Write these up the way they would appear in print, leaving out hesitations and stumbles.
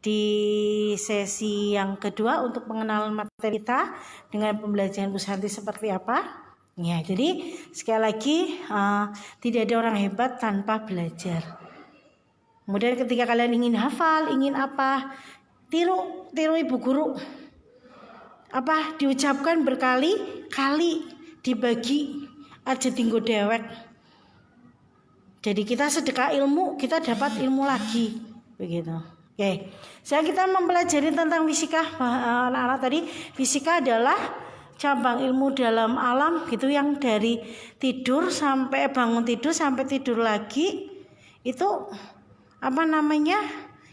di sesi yang kedua untuk pengenalan materi kita dengan pembelajaran Bu Santi seperti apa. Ya, jadi sekali lagi tidak ada orang hebat tanpa belajar. Kemudian ketika kalian ingin hafal, ingin apa, tiru ibu guru. Diucapkan berkali-kali, dibagi aja tinggo dewek. Jadi kita sedekah ilmu, kita dapat ilmu lagi, begitu. Oke, sekarang kita mempelajari tentang fisika. Anak-anak tadi, fisika adalah cabang ilmu dalam alam gitu yang dari tidur sampai bangun tidur sampai tidur lagi itu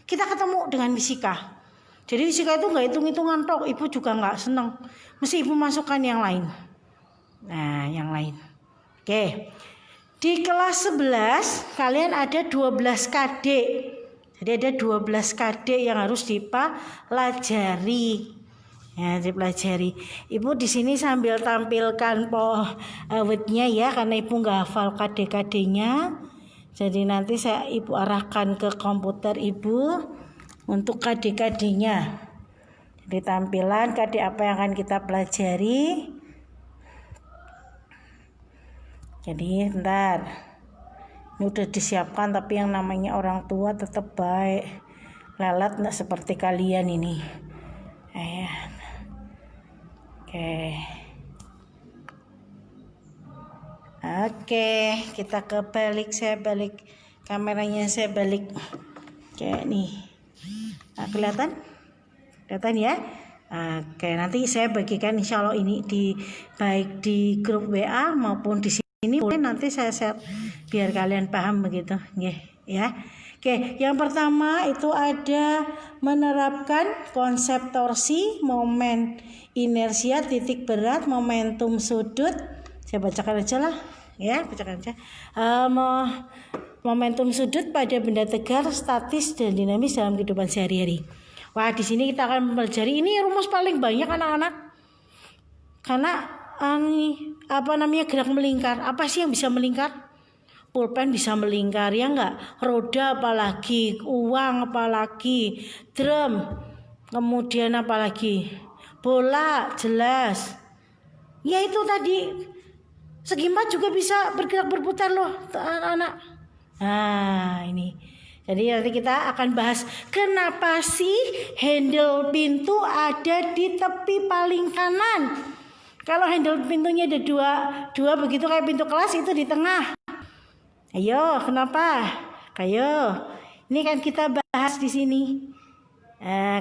kita ketemu dengan fisika. Jadi fisika itu nggak hitung-hitungan tok, ibu juga nggak seneng, mesti ibu masukkan yang lain. Nah, yang lain. Oke, di kelas 11 kalian ada 12 KD. Jadi ada 12 KD yang harus dipelajari. Ya, dipelajari. Ibu di sini sambil tampilkan PowerPoint-nya ya, karena ibu nggak hafal KD-KD-nya. Jadi nanti ibu arahkan ke komputer ibu untuk KD-KD-nya. Jadi tampilan KD apa yang akan kita pelajari. Jadi bentar. Ini udah disiapkan, tapi yang namanya orang tua tetap baik. Lalat nggak seperti kalian ini. Oke, kita saya balik kameranya, saya balik. Oke, nih. Nah, kelihatan ya. Oke, nanti saya bagikan insya Allah ini baik di grup WA maupun di sini, nanti saya share biar kalian paham begitu, ya. Oke, yang pertama itu ada menerapkan konsep torsi, momen inersia, titik berat, momentum sudut. Saya bacakan aja lah, ya, momentum sudut pada benda tegar, statis dan dinamis dalam kehidupan sehari-hari. Wah, di sini kita akan mempelajari ini rumus paling banyak anak-anak. Karena gerak melingkar. Apa sih yang bisa melingkar? Pulpen bisa melingkar, ya enggak? Roda apalagi, uang apalagi, drum, kemudian apalagi, bola, jelas. Ya itu tadi. Segi 4 juga bisa bergerak berputar loh, anak-anak. Nah, ini. Jadi nanti kita akan bahas kenapa sih handle pintu ada di tepi paling kanan. Kalau handle pintunya ada dua begitu kayak pintu kelas, itu di tengah. Ayo, kenapa? Ayo, ini kan kita bahas di sini.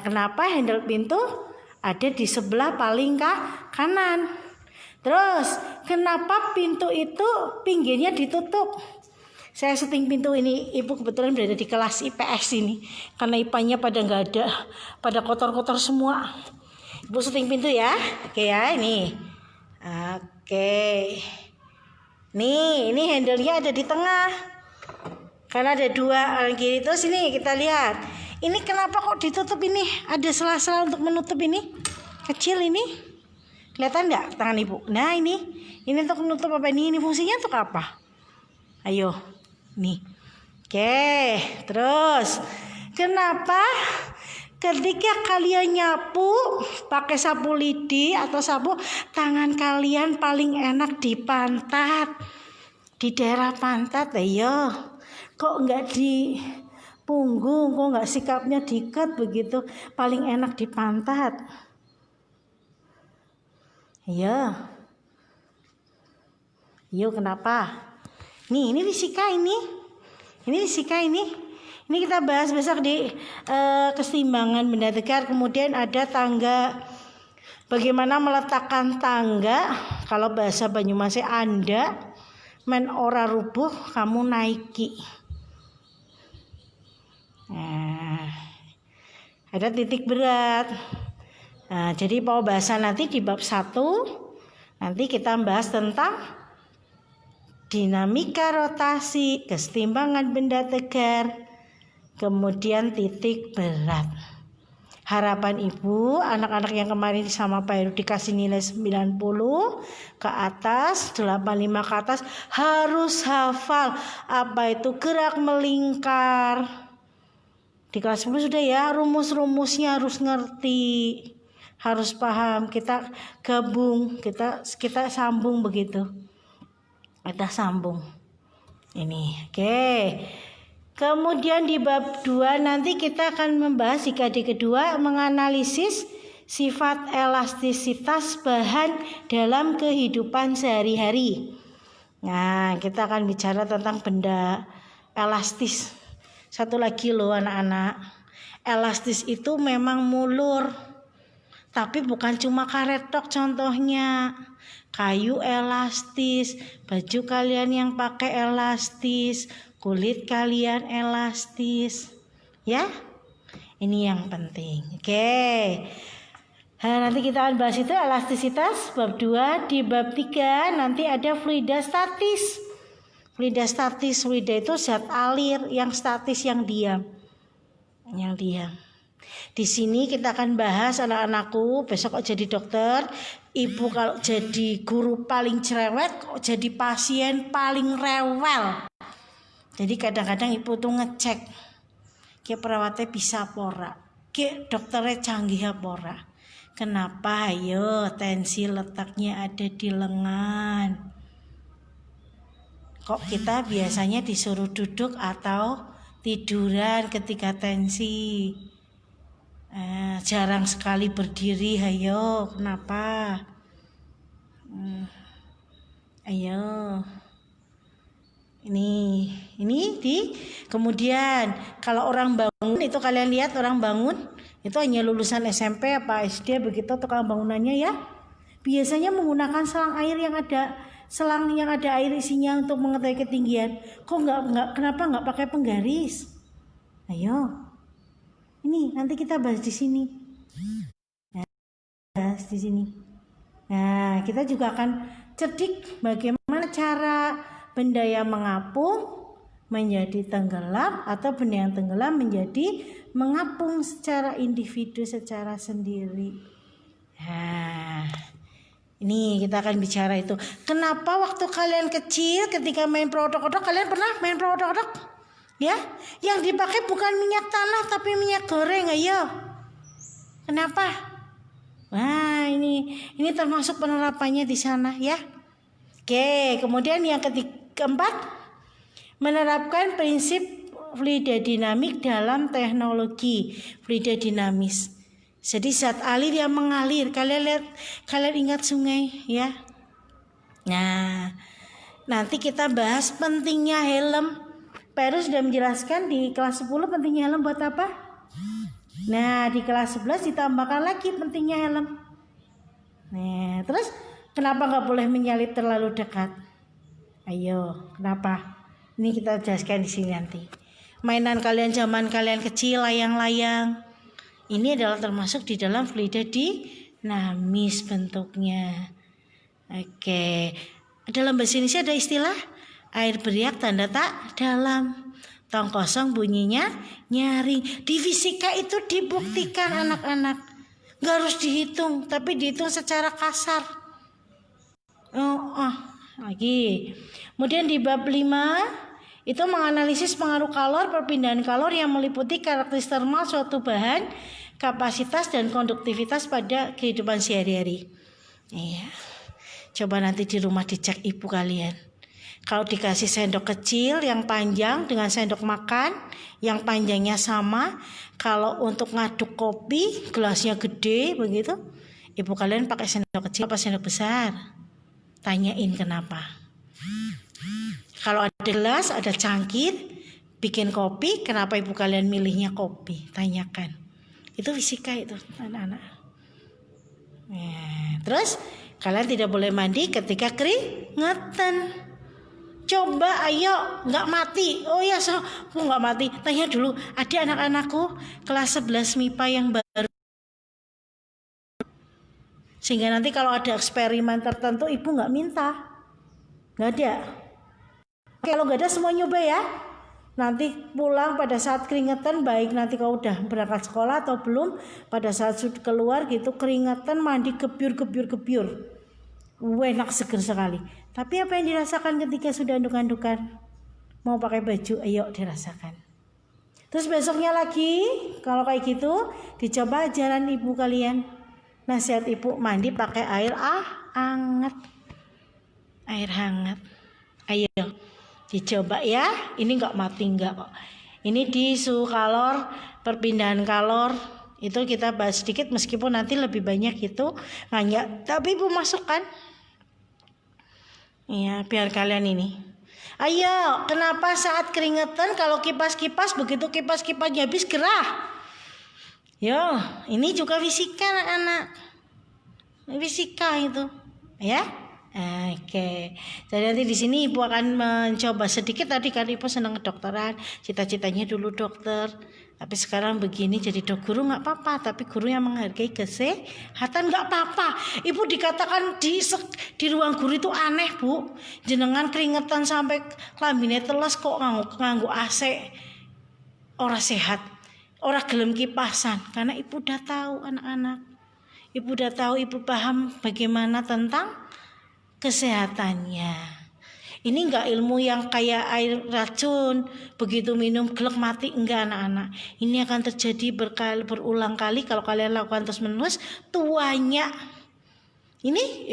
Kenapa handle pintu ada di sebelah paling kanan? Terus, kenapa pintu itu pinggirnya ditutup? Saya setting pintu ini, ibu kebetulan berada di kelas IPS ini, karena IPA-nya pada nggak ada, pada kotor-kotor semua. Ibu setting pintu ya, oke ya, ini. Oke. Nih, ini handle-nya ada di tengah. Karena ada dua kiri. Terus ini kita lihat. Ini kenapa kok ditutup ini? Ada sela-sela untuk menutup ini. Kecil ini. Kelihatan nggak tangan ibu? Nah, ini untuk menutup apa ini? Ini fungsinya untuk apa? Ayo. Nih. Oke, terus kenapa ketika kalian nyapu pakai sapu lidi atau sapu, tangan kalian paling enak di pantat, di daerah pantat? Ayo, kok nggak di punggung, kok nggak sikapnya diikat begitu, paling enak di pantat? Ayo, kenapa? Ini fisika ini fisika ini kita bahas besok di keseimbangan benda tegar. Kemudian ada tangga, bagaimana meletakkan tangga. Kalau bahasa Banyumasnya Anda men ora rubuh kamu naiki. Ada titik berat. Jadi bahasan nanti di bab 1 nanti kita bahas tentang dinamika rotasi, keseimbangan benda tegar, kemudian titik berat. Harapan ibu, anak-anak yang kemarin sama Pak Heru dikasih nilai 90 ke atas, 85 ke atas, harus hafal apa itu gerak melingkar, Di kelas 10 sudah ya, rumus-rumusnya harus ngerti, harus paham. Kita gabung, kita sambung begitu. Kita sambung. Ini, oke. Kemudian di bab 2 nanti kita akan membahas di KD kedua menganalisis sifat elastisitas bahan dalam kehidupan sehari-hari. Nah, kita akan bicara tentang benda elastis. Satu lagi loh anak-anak, elastis itu memang mulur, tapi bukan cuma karet tok contohnya. Kayu elastis, baju kalian yang pakai elastis, kulit kalian elastis. Ya, ini yang penting. Oke. Nah, nanti kita akan bahas itu elastisitas bab 2. Di bab 3 nanti ada fluida statis. Fluida statis, fluida itu zat alir yang statis, yang diam. Yang diam. Di sini kita akan bahas anak-anakku, besok kok jadi dokter, ibu kalau jadi guru paling cerewet, kok jadi pasien paling rewel. Jadi kadang-kadang ibu tuh ngecek, kayak perawatnya bisa pora, kayak dokternya canggih pora. Kenapa? Ayo, tensi letaknya ada di lengan. Kok kita biasanya disuruh duduk atau tiduran ketika tensi? Jarang sekali berdiri. Ayo, kenapa? Ayo. Ini kemudian kalau orang bangun itu kalian lihat orang bangun itu hanya lulusan SMP apa SD begitu tukang bangunannya ya. Biasanya menggunakan selang yang ada air isinya untuk mengetahui ketinggian. Kok kenapa nggak pakai penggaris? Ayo. Ini nanti kita bahas di sini. Nah, kita juga akan cerdik bagaimana cara benda yang mengapung menjadi tenggelam atau benda yang tenggelam menjadi mengapung secara individu, secara sendiri. Nah, ini kita akan bicara itu. Kenapa waktu kalian kecil ketika main perodok-odok, kalian pernah main perodok-odok? Ya, yang dipakai bukan minyak tanah tapi minyak goreng, ayo. Kenapa? Wah, ini termasuk penerapannya di sana ya. Oke, kemudian yang keempat, menerapkan prinsip fluida dinamik dalam teknologi fluida dinamis. Jadi zat alir yang mengalir. Kalian ingat sungai ya. Nah, nanti kita bahas pentingnya helm. Peru sudah menjelaskan di kelas 10 pentingnya helm buat apa? Nah, di kelas 11 ditambahkan lagi pentingnya helm. Nah, terus kenapa nggak boleh menyalip terlalu dekat? Ayo, kenapa? Ini kita jelaskan di sini nanti. Mainan kalian zaman kalian kecil, layang-layang. Ini adalah termasuk di dalam fluida dinamis bentuknya. Oke. Dalam bahasa Indonesia ada istilah air beriak tanda tak dalam. Tong kosong bunyinya nyaring. Di fisika itu dibuktikan anak-anak. Gak harus dihitung, tapi dihitung secara kasar. Lagi. Kemudian di bab 5 itu menganalisis pengaruh kalor, perpindahan kalor yang meliputi karakteristik termal suatu bahan, kapasitas dan konduktivitas pada kehidupan sehari-hari. Iya. Coba nanti di rumah dicek ibu kalian. Kalau dikasih sendok kecil yang panjang dengan sendok makan yang panjangnya sama, kalau untuk ngaduk kopi gelasnya gede begitu, ibu kalian pakai sendok kecil apa sendok besar? Tanyain kenapa. Kalau ada gelas, ada cangkir, bikin kopi, kenapa ibu kalian milihnya kopi? Tanyakan. Itu fisika itu, anak-anak. Terus, kalian tidak boleh mandi ketika keringetan. Coba, ayo, nggak mati. Oh ya, kok nggak mati? Tanya dulu, ada anak-anakku kelas 11 MIPA yang baru. Sehingga nanti kalau ada eksperimen tertentu, ibu nggak minta. Nggak ada. Kalau nggak ada semua nyoba ya. Nanti pulang pada saat keringetan, baik nanti kau udah berangkat sekolah atau belum, pada saat sudah keluar gitu keringetan mandi gebyur. Enak seger sekali. Tapi apa yang dirasakan ketika sudah anduk-andukan? Mau pakai baju, ayo dirasakan. Terus besoknya lagi kalau kayak gitu dicoba ajaran ibu kalian. Nasihat ibu, mandi pakai air hangat. Air hangat. Ayo dicoba ya. Ini nggak mati nggak kok. Ini di suhu kalor, perpindahan kalor itu kita bahas sedikit meskipun nanti lebih banyak itu nggak. Tapi ibu masukkan. Iya biar kalian ini. Ayo, kenapa saat keringetan kalau kipas-kipas begitu kipas-kipasnya habis gerah? Yo, ini juga fisika anak-anak. Fisika itu, ya. Oke. Jadi nanti di sini ibu akan mencoba sedikit tadi kan ibu senang kedokteran, cita-citanya dulu dokter. Tapi sekarang begini jadi guru nggak apa-apa, tapi guru yang menghargai kesehatan nggak apa-apa. Ibu dikatakan di ruang guru itu aneh bu, jenengan keringetan sampai lambine teles kok nganggo AC, ora sehat, ora gelem kipasan. Karena ibu udah tahu anak-anak, ibu udah tahu, ibu paham bagaimana tentang kesehatannya. Ini enggak ilmu yang kayak air racun, begitu minum gelek mati, enggak anak-anak. Ini akan terjadi berulang kali kalau kalian lakukan terus menerus, tuanya. Ini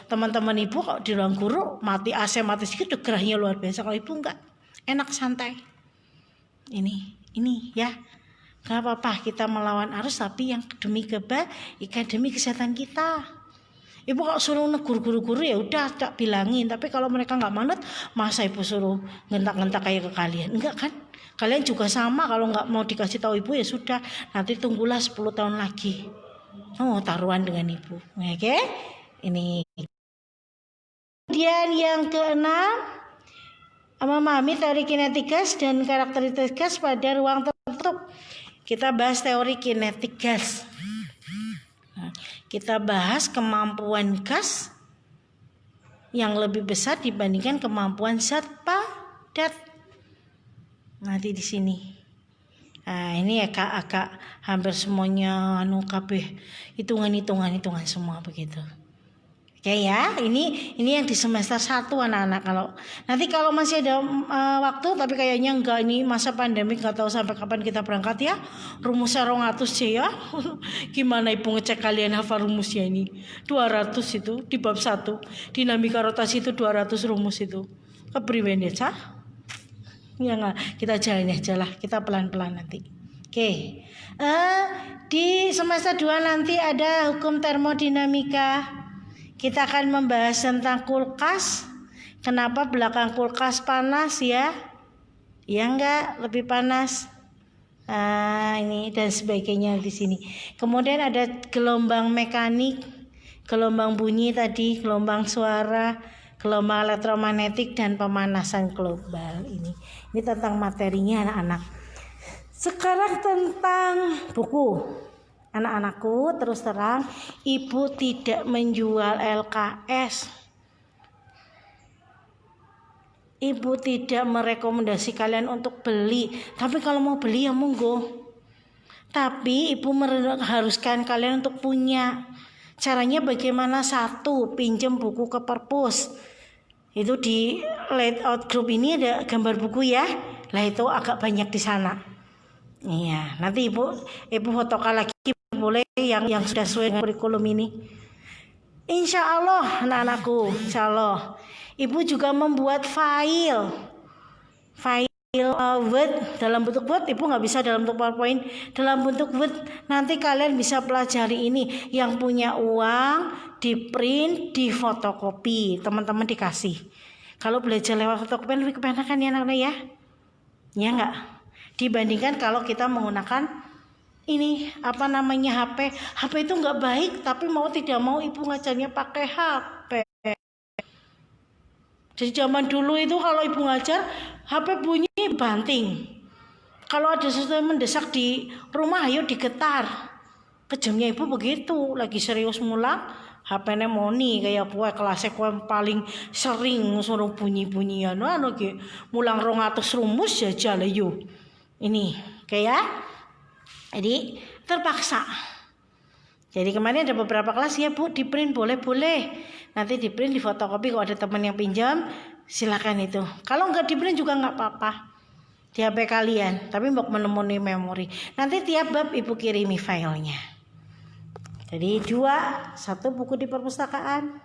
teman-teman ibu kalau di ruang guru mati AC mati sedikit gerahnya luar biasa. Kalau ibu enggak, enak santai. Ini ya. Gak apa-apa kita melawan arus, tapi yang demi kebaikan, demi kesehatan kita. Ibu kalau suruh negur guru-guru ya udah tak bilangin, tapi kalau mereka nggak manut, masa ibu suruh ngentak-ngentak kayak ke kalian? Enggak kan? Kalian juga sama, kalau nggak mau dikasih tahu ibu ya sudah, nanti tunggulah 10 tahun lagi. Oh, taruhan dengan ibu. Oke? Ini. Kemudian yang keenam, memahami teori kinetik gas dan karakteristik gas pada ruang tertutup. Kita bahas teori kinetik gas. Kita bahas kemampuan gas yang lebih besar dibandingkan kemampuan zat padat. Nanti di sini. Nah, ini agak hampir semuanya kabeh hitungan semua begitu. Oke ya, ini yang di semester 1 anak-anak. Kalau masih ada waktu, tapi kayaknya enggak, ini masa pandemi, enggak tahu sampai kapan kita berangkat ya. Rumusnya 200 ya. Gimana ibu ngecek kalian hafal rumusnya ini? 200 itu di bab 1. Dinamika rotasi itu 200 rumus itu. Kepriwen ya, Cah? Ya enggak, kita jalan aja lah, kita pelan-pelan nanti. Oke. Di semester 2 nanti ada hukum termodinamika. Kita akan membahas tentang kulkas. Kenapa belakang kulkas panas ya? Ya enggak, lebih panas. Ini dan sebagainya di sini. Kemudian ada gelombang mekanik, gelombang bunyi tadi, gelombang suara, gelombang elektromagnetik dan pemanasan global. Ini tentang materinya anak-anak. Sekarang tentang buku. Anak-anakku, terus terang, ibu tidak menjual LKS. Ibu tidak merekomendasi kalian untuk beli. Tapi kalau mau beli ya monggo. Tapi ibu mengharuskan kalian untuk punya. Caranya bagaimana? 1, pinjam buku ke perpus. Itu di layout group ini ada gambar buku ya. Lah itu agak banyak di sana. Iya, nanti ibu fotokan lagi boleh yang sudah sesuai dengan kurikulum ini. Insya Allah anak-anakku, insya Allah. Ibu juga membuat file Word dalam bentuk Word. Ibu nggak bisa dalam bentuk PowerPoint, dalam bentuk Word. Nanti kalian bisa pelajari ini. Yang punya uang di print, di fotokopi, teman-teman dikasih. Kalau belajar lewat fotokopi lebih kebenakan ya anak-anak ya. Ya enggak? Dibandingkan kalau kita menggunakan ini HP. HP itu nggak baik, tapi mau tidak mau ibu ngajarnya pakai HP. Jadi zaman dulu itu kalau ibu ngajar, HP bunyi banting. Kalau ada sesuatu yang mendesak di rumah, ayo digetar. Kejamnya ibu begitu, lagi serius mulang, HP-nya moni kayak kelasnya paling sering suruh bunyi-bunyian. Mulang 200 rumus aja lah yuk. Ini kayak. Jadi terpaksa. Jadi kemarin ada beberapa kelas ya bu, di print boleh. Nanti di print, di fotokopi, kalau ada teman yang pinjam silakan itu. Kalau nggak di print juga nggak apa-apa. di HP kalian, tapi mau menemui memori. Nanti tiap bab ibu kirimi filenya. Jadi 2, 1 buku di perpustakaan,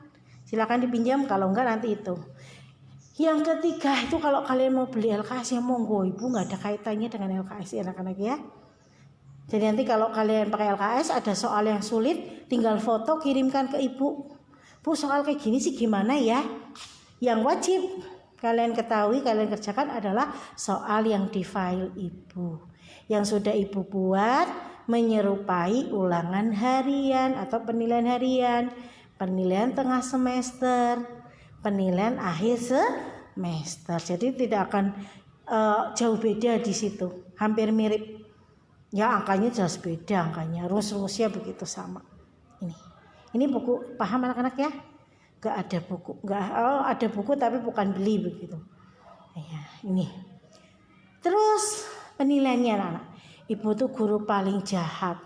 silakan dipinjam, kalau enggak nanti itu. Yang ketiga itu kalau kalian mau beli LKS ya monggo, ibu nggak ada kaitannya dengan LKS ya anak-anak ya. Jadi nanti kalau kalian pakai LKS ada soal yang sulit, tinggal foto kirimkan ke ibu. Bu, soal kayak gini sih gimana ya? Yang wajib kalian ketahui, kalian kerjakan adalah soal yang di file ibu, yang sudah ibu buat menyerupai ulangan harian atau penilaian harian, penilaian tengah semester, penilaian akhir semester. Jadi tidak akan jauh beda di situ, hampir mirip. Ya angkanya jelas beda angkanya, rumus-rumusnya begitu sama. Ini buku, paham anak-anak ya? Gak ada buku, ada buku tapi bukan beli begitu. Ya, ini. Terus penilaiannya anak. Ibu tuh guru paling jahat.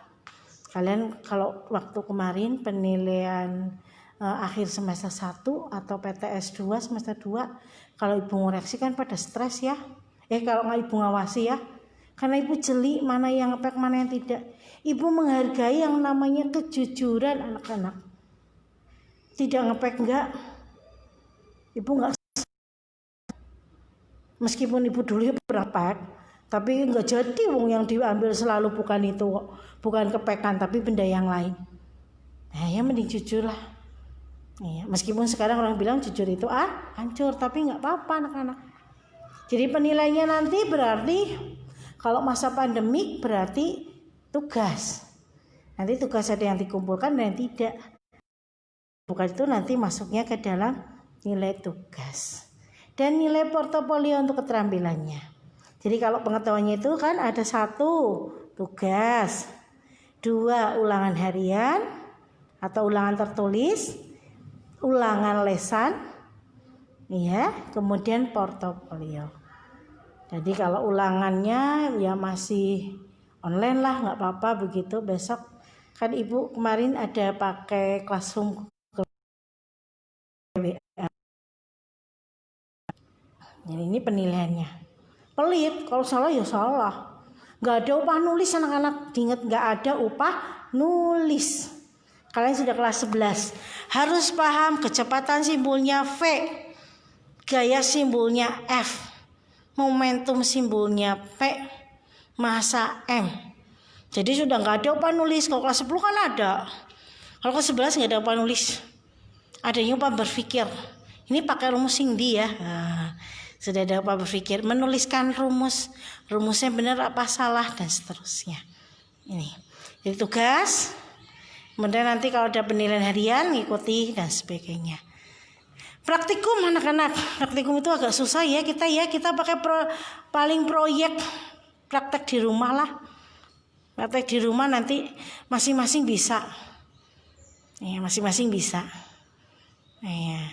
Kalian kalau waktu kemarin penilaian akhir semester 1 atau PTS 2 semester 2, kalau ibu ngoreksi kan pada stres ya. Kalau nggak ibu ngawasi ya. Karena ibu jeli mana yang ngepek mana yang tidak. Ibu menghargai yang namanya kejujuran anak-anak. Tidak ngepek enggak, ibu enggak, meskipun ibu dulu pernah pek, tapi enggak jadi yang diambil selalu bukan itu, bukan kepekan tapi benda yang lain. Nah ya mending jujur lah. Ya, meskipun sekarang orang bilang jujur itu hancur, tapi enggak apa-apa anak-anak. Jadi penilaiannya nanti berarti kalau masa pandemik berarti tugas. Nanti tugas ada yang dikumpulkan dan yang tidak. Bukan itu nanti masuknya ke dalam nilai tugas dan nilai portofolio untuk keterampilannya. Jadi kalau pengetahuannya itu kan ada 1 tugas, 2 ulangan harian atau ulangan tertulis, ulangan lesan, ya, kemudian portofolio. Jadi kalau ulangannya ya masih online lah, nggak apa-apa begitu. Besok kan ibu kemarin ada pakai Classroom. Jadi ini penilaiannya. Pelit, kalau salah ya salah. Gak ada upah nulis anak-anak. Diingat gak ada upah nulis. Kalian sudah kelas 11. Harus paham kecepatan simbolnya V, gaya simbolnya F, momentum simbolnya P, massa M. Jadi sudah gak ada upah nulis. Kalau kelas 10 kan ada. Kalau kelas 11 gak ada upah nulis. Adanya upah berpikir. Ini pakai rumus Cindy ya. Sudah ada upah berpikir, menuliskan rumusnya benar apa salah dan seterusnya. Ini. Jadi tugas. Kemudian nanti kalau ada penilaian harian ngikuti dan sebagainya. Praktikum anak-anak. Praktikum itu agak susah ya kita pakai paling proyek praktek di rumah lah. Praktek di rumah nanti masing-masing bisa. Ya, masing-masing bisa. Ya.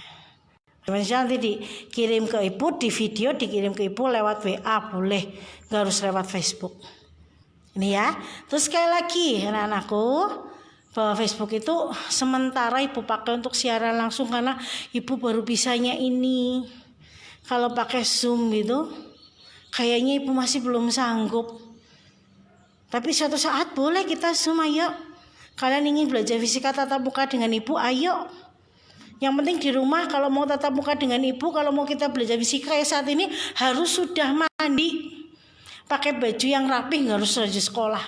Nanti dikirim ke ibu, di video dikirim ke ibu lewat WA boleh, nggak harus lewat Facebook. Ini ya. Terus sekali lagi anak-anakku, bahwa Facebook itu sementara ibu pakai untuk siaran langsung karena ibu baru bisanya ini. Kalau pakai Zoom gitu, kayaknya ibu masih belum sanggup. Tapi suatu saat boleh kita Zoom, ayo. Kalian ingin belajar fisika tatap muka dengan ibu, ayo. Yang penting di rumah kalau mau tatap muka dengan ibu, kalau mau kita belajar fisika kayak saat ini harus sudah mandi, pakai baju yang rapi, nggak harus baju sekolah,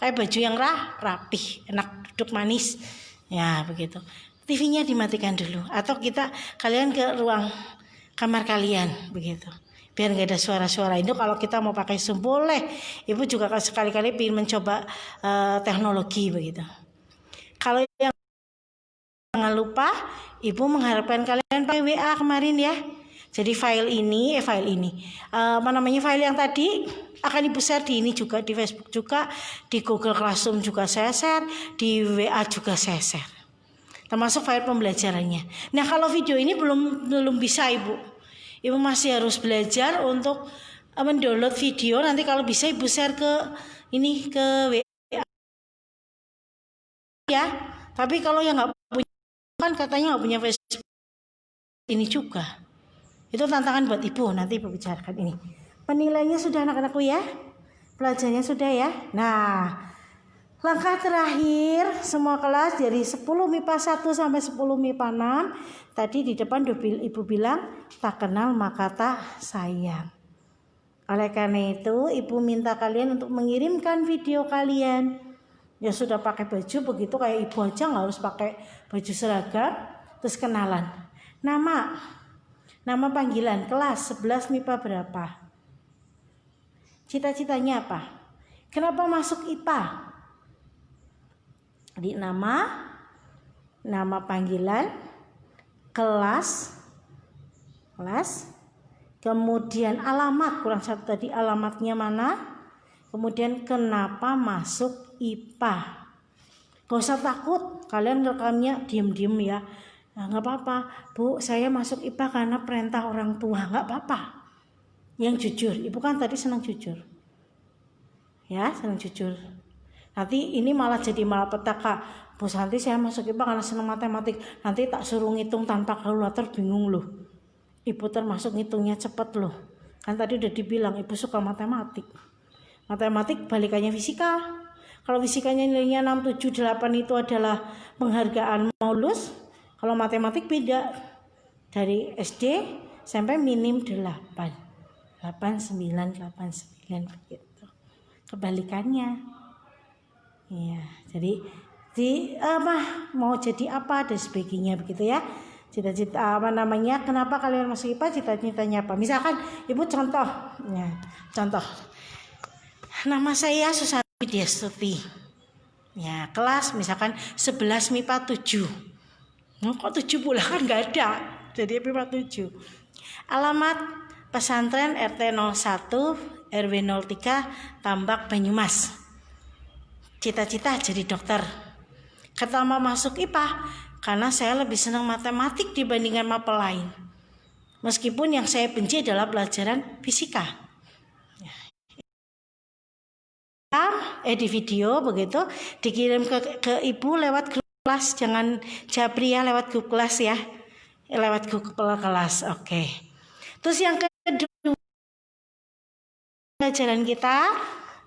pakai baju yang rapi, enak duduk manis, ya begitu. TV-nya dimatikan dulu atau kalian ke ruang kamar kalian begitu, biar nggak ada suara-suara itu. Kalau kita mau pakai Zoom boleh, ibu juga sekali-kali ingin mencoba teknologi begitu. Kalau yang jangan lupa, ibu mengharapkan kalian pakai WA kemarin ya. Jadi file ini, file yang tadi akan ibu share di ini juga, di Facebook juga, di Google Classroom juga saya share, di WA juga saya share. Termasuk file pembelajarannya. Nah kalau video ini belum bisa ibu masih harus belajar untuk mendownload video. Nanti kalau bisa ibu share ke WA ya. Tapi kalau yang nggak punya, kan katanya nggak punya Facebook ini juga, itu tantangan buat ibu. Nanti ibu bicarakan ini. Penilaiannya sudah anak-anakku ya? Belajarnya sudah ya? Nah, langkah terakhir semua kelas dari 10 MIPA 1 sampai 10 MIPA 6. Tadi di depan Ibu bilang tak kenal maka tak sayang. Oleh karena itu Ibu minta kalian untuk mengirimkan video kalian. Ya sudah pakai baju begitu kayak Ibu aja, nggak harus pakai baju seragam. Terus kenalan. Nama panggilan kelas 11 MIPA berapa? Cita-citanya apa? Kenapa masuk IPA? Di nama panggilan, kelas, kemudian alamat, kurang satu tadi alamatnya mana, kemudian kenapa masuk IPA. Gak usah takut, kalian rekamnya diem-diem ya. Nah, gak apa-apa, Bu, saya masuk IPA karena perintah orang tua, gak apa-apa. Yang jujur, Ibu kan tadi senang jujur. Ya, senang jujur. Nanti ini malah jadi malapetaka. Bu Santi saya masuk IPA karena senang matematik. Nanti tak suruh ngitung tanpa kalkulator, bingung loh. Ibu termasuk ngitungnya cepet loh. Kan tadi udah dibilang Ibu suka matematik. Matematik balikannya fisika. Kalau fisikanya nilainya 6, 7, 8 itu adalah penghargaan mau lulus. Kalau matematik beda. Dari SD sampai minim 8. 8, 9, 8, 9 begitu. Kebalikannya. Iya, jadi mau jadi apa dan sebagainya begitu ya. Cita-cita kenapa kalian masuk IPA, cita-citanya apa? Misalkan Ibu contoh. Ya, contoh. Nama saya Susanti Widyastuti. Ya, kelas misalkan 11 MIPA 7. Nah, kok 7 pula kan enggak ada. Jadi MIPA 7. Alamat pesantren RT 01 RW 03 Tambak Banyumas. Cita-cita jadi dokter. Pertama masuk IPA karena saya lebih senang matematik dibandingkan mapel lain. Meskipun yang saya benci adalah pelajaran fisika. Di video begitu dikirim ke Ibu lewat grup kelas, jangan japri ya, lewat grup kelas ya. Lewat grup kelas. Oke. Terus yang kedua pelajaran kita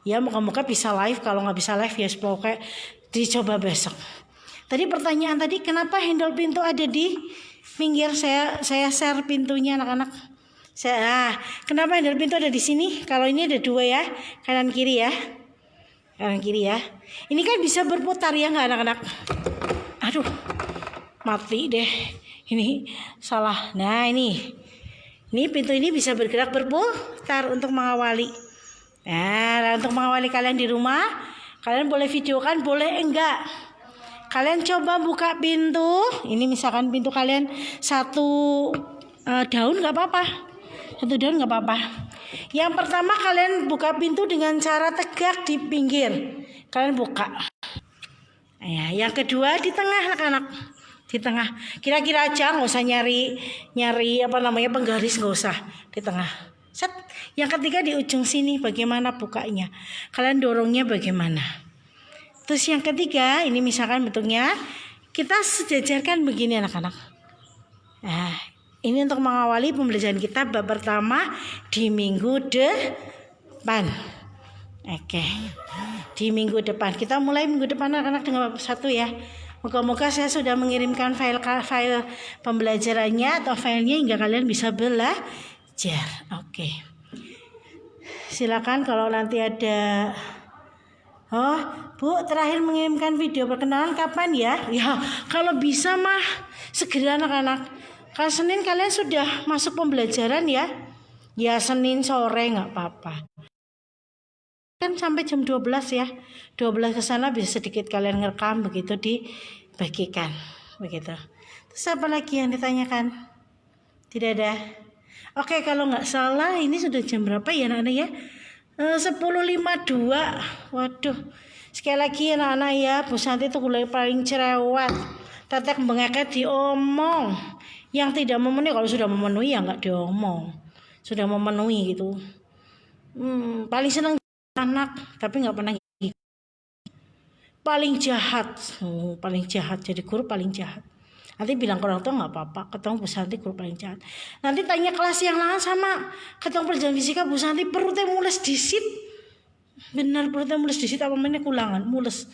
ya, moga-moga bisa live. Kalau nggak bisa live ya pokoknya dicoba besok. Tadi pertanyaan tadi, kenapa handle pintu ada di pinggir? Saya share pintunya anak-anak. Kenapa handle pintu ada di sini? Kalau ini ada 2 ya, kanan kiri ya. Kanan kiri ya. Ini kan bisa berputar ya nggak anak-anak? Aduh, mati deh. Ini salah. Nah ini pintu ini bisa bergerak berputar untuk mengawali. Nah, untuk mengawali kalian di rumah, kalian boleh videokan, boleh enggak. Kalian coba buka pintu. Ini misalkan pintu kalian 1 daun nggak apa-apa. 1 daun nggak apa-apa. Yang pertama kalian buka pintu dengan cara tegak di pinggir. Kalian buka. Ya, yang kedua di tengah anak-anak. Di tengah. Kira-kira aja, nggak usah nyari penggaris, nggak usah. Di tengah. Set. Yang ketiga di ujung sini, bagaimana bukanya? Kalian dorongnya bagaimana? Terus yang ketiga, ini misalkan bentuknya kita sejajarkan begini anak-anak. Nah, ini untuk mengawali pembelajaran kita bab pertama di minggu depan. Oke. Di minggu depan. Kita mulai minggu depan anak-anak dengan bab 1 ya. Moga-moga saya sudah mengirimkan file pembelajarannya atau filenya hingga kalian bisa belajar. Oke. Silakan kalau nanti ada. Oh, Bu, terakhir mengirimkan video perkenalan kapan ya? Ya, kalau bisa mah segera anak-anak. Kalau Senin kalian sudah masuk pembelajaran ya? Ya Senin sore nggak apa-apa. Kan sampai jam 12 ya. 12 ke sana bisa sedikit kalian ngerekam begitu dibagikan. Begitu. Terus apa lagi yang ditanyakan? Tidak ada. Oke, kalau nggak salah ini sudah jam berapa ya anak-anak ya? 10.52. Waduh. Sekali lagi anak-anak ya, Bu Santi itu gula paling cerewet. Tetek bengeknya diomong. Yang tidak memenuhi, kalau sudah memenuhi ya nggak diomong. Sudah memenuhi gitu. Paling senang anak, tapi nggak pernah paling jahat. Paling jahat, jadi guru paling jahat. Nanti bilang ke orang tua nggak apa-apa, ketemu Bu Santi guru paling jahat. Nanti tanya kelas yang lain sama ketemu pelajaran fisika Bu Santi perutnya mules disit. Benar perutnya mules disit apa mainnya kulangan mules.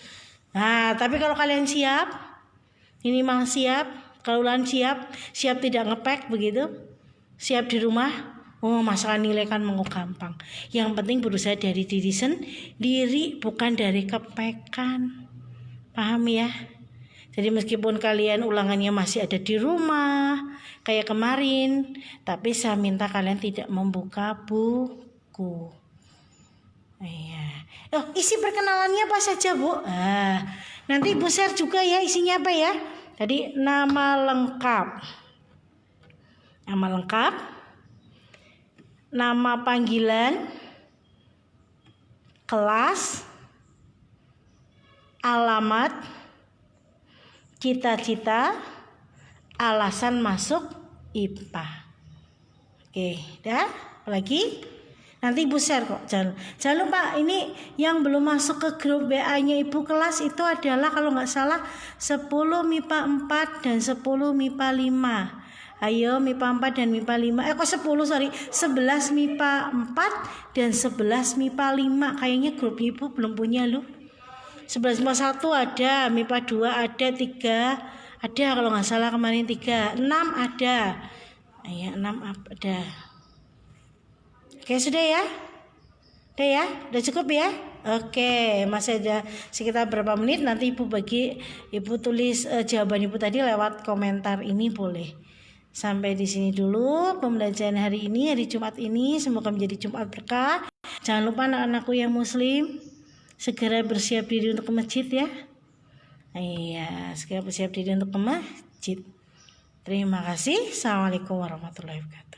Nah tapi kalau kalian siap, minimal siap, kalau kalian siap tidak ngepek begitu, siap di rumah. Oh masalah nilai kan mau gampang. Yang penting berusaha dari diri sendiri bukan dari kepekan. Paham ya? Jadi meskipun kalian ulangannya masih ada di rumah kayak kemarin, tapi saya minta kalian tidak membuka buku. Iya. Isi perkenalannya apa saja Bu? Nanti Ibu share juga ya isinya apa ya. Tadi nama lengkap, nama panggilan, kelas, alamat, cita-cita, alasan masuk IPA. Oke, dah. Apalagi? Nanti Ibu share kok. Jangan lupa ini yang belum masuk ke grup WA-nya Ibu kelas itu adalah kalau nggak salah 10 MIPA 4 dan 10 MIPA 5. Ayo MIPA 4 dan MIPA 5. 11 MIPA 4 dan 11 MIPA 5. Kayaknya grup Ibu belum punya loh. 11 MIPA 1 ada, MIPA 2 ada, 3 ada kalau nggak salah kemarin 3, 6 ada. Ayo 6 ada. Oke sudah ya? Udah cukup ya? Oke, masih ada sekitar berapa menit nanti Ibu tulis jawaban Ibu tadi lewat komentar ini boleh. Sampai di sini dulu pembelajaran hari ini, hari Jumat ini, semoga menjadi Jumat berkah. Jangan lupa anak-anakku yang muslim segera bersiap diri untuk ke masjid ya. Iya, segera bersiap diri untuk ke masjid. Terima kasih. Assalamualaikum warahmatullahi wabarakatuh.